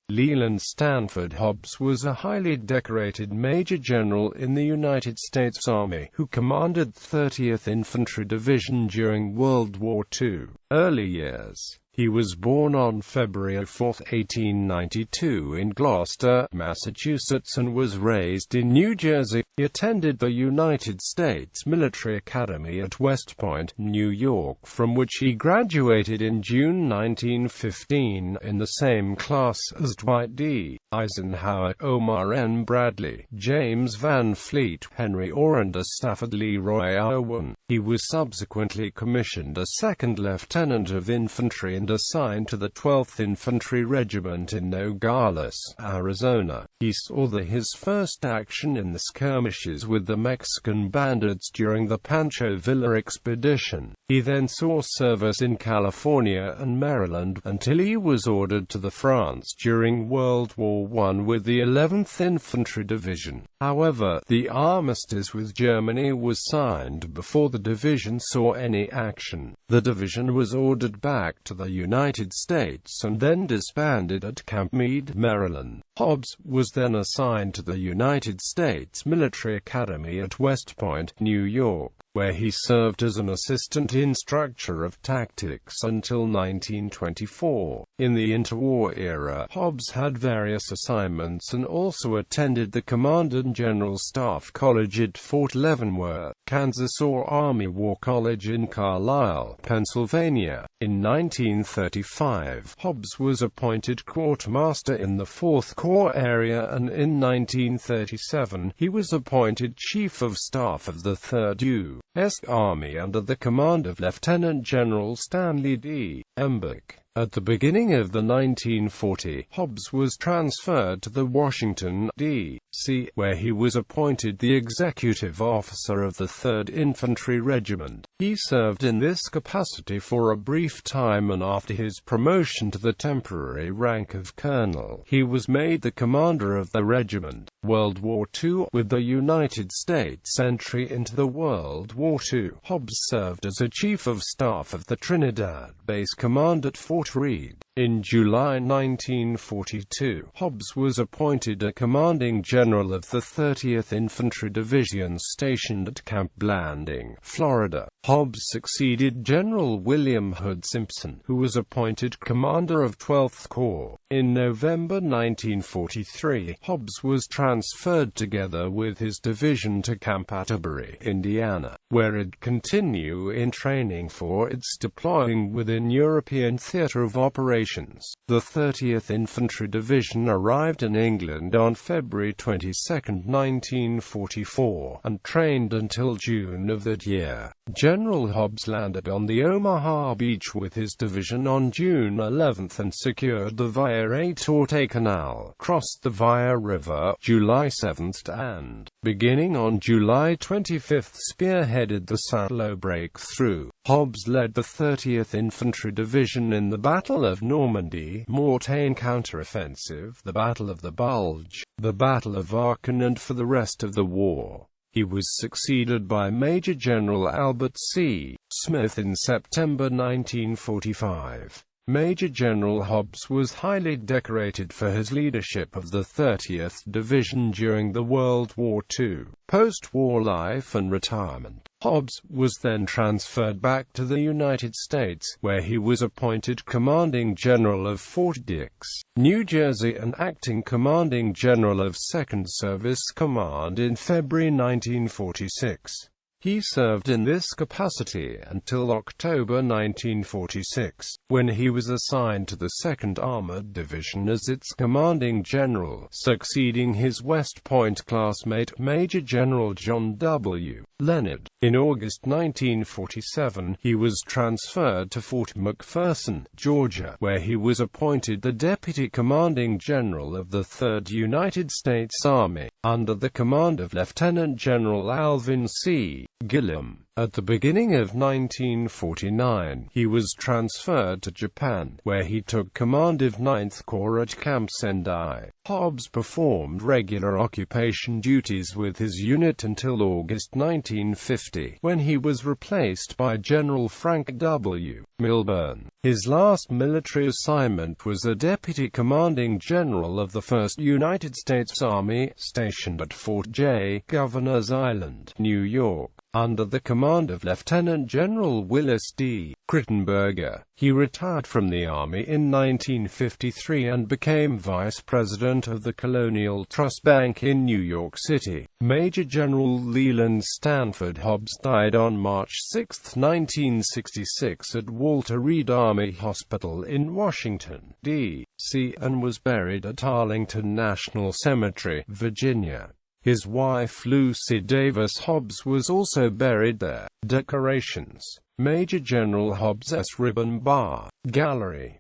Leland Stanford Hobbs was a highly decorated Major General in the United States Army, who commanded 30th Infantry Division during World War II. Early years. He was born on February 4, 1892 in Gloucester, Massachusetts and was raised in New Jersey. He attended the United States Military Academy at West Point, New York, from which he graduated in June 1915 in the same class as Dwight D. Eisenhower, Omar N. Bradley, James Van Fleet, Henry Orr and Stafford Leroy Owen. He was subsequently commissioned a second lieutenant of infantry and assigned to the 12th Infantry Regiment in Nogales, Arizona. He saw his first action in the skirmishes with the Mexican bandits during the Pancho Villa expedition. He then saw service in California and Maryland, until he was ordered to France during World War I with the 11th Infantry Division. However, the armistice with Germany was signed before the division saw any action. The division was ordered back to the United States and then disbanded at Camp Meade, Maryland. Hobbs was then assigned to the United States Military Academy at West Point, New York, where he served as an assistant instructor of tactics until 1924. In the interwar era, Hobbs had various assignments and also attended the Command and General Staff College at Fort Leavenworth, Kansas or Army War College in Carlisle, Pennsylvania. In 1935, Hobbs was appointed quartermaster in the 4th Corps area, and in 1937, he was appointed Chief of Staff of the 3rd U.S. Army under the command of Lieutenant General Stanley D. Embuck. At the beginning of the 1940s, Hobbs was transferred to the Washington, D.C., where he was appointed the executive officer of the 3rd Infantry Regiment. He served in this capacity for a brief time, and after his promotion to the temporary rank of colonel, he was made the commander of the regiment. World War II. With the United States entry into the World War II, Hobbs served as a Chief of Staff of the Trinidad Base Command at Fort Reed. In July 1942, Hobbs was appointed a commanding general of the 30th Infantry Division stationed at Camp Blanding, Florida. Hobbs succeeded General William Hood Simpson, who was appointed commander of 12th Corps. In November 1943, Hobbs was transferred together with his division to Camp Atterbury, Indiana, where it'd continue in training for its deploying within European theater of operations. The 30th Infantry Division arrived in England on February 22, 1944, and trained until June of that year. General Hobbs landed on the Omaha beach with his division on June 11 and secured the Via Torte Canal, crossed the Via River July 7 and, beginning on July 25, spearheaded the Saint-Lô breakthrough. Hobbs led the 30th Infantry Division in the Battle of Normandy, Mortain counteroffensive, the Battle of the Bulge, the Battle of Aachen, and for the rest of the war. He was succeeded by Major General Albert C. Smith in September 1945. Major General Hobbs was highly decorated for his leadership of the 30th Division during the World War II. Post-war life and retirement. Hobbs was then transferred back to the United States, where he was appointed commanding general of Fort Dix, New Jersey, and acting commanding general of 2nd Service Command in February 1946. He served in this capacity until October 1946, when he was assigned to the 2nd Armored Division as its commanding general, succeeding his West Point classmate Major General John W. Leonard. In August 1947, he was transferred to Fort McPherson, Georgia, where he was appointed the Deputy Commanding General of the 3rd United States Army, under the command of Lieutenant General Alvin C. Gillum. At the beginning of 1949, he was transferred to Japan, where he took command of 9th Corps at Camp Sendai. Hobbs performed regular occupation duties with his unit until August 1950, when he was replaced by General Frank W. Milburn. His last military assignment was a deputy commanding general of the 1st United States Army, stationed at Fort J. Governor's Island, New York, under the command of Lieutenant General Willis D. Krittenberger. He retired from the Army in 1953 and became Vice President of the Colonial Trust Bank in New York City. Major General Leland Stanford Hobbs died on March 6, 1966 at Walter Reed Army Hospital in Washington, D.C., and was buried at Arlington National Cemetery, Virginia. His wife Lucy Davis Hobbs was also buried there. Decorations. Major General Hobbs' Ribbon Bar Gallery.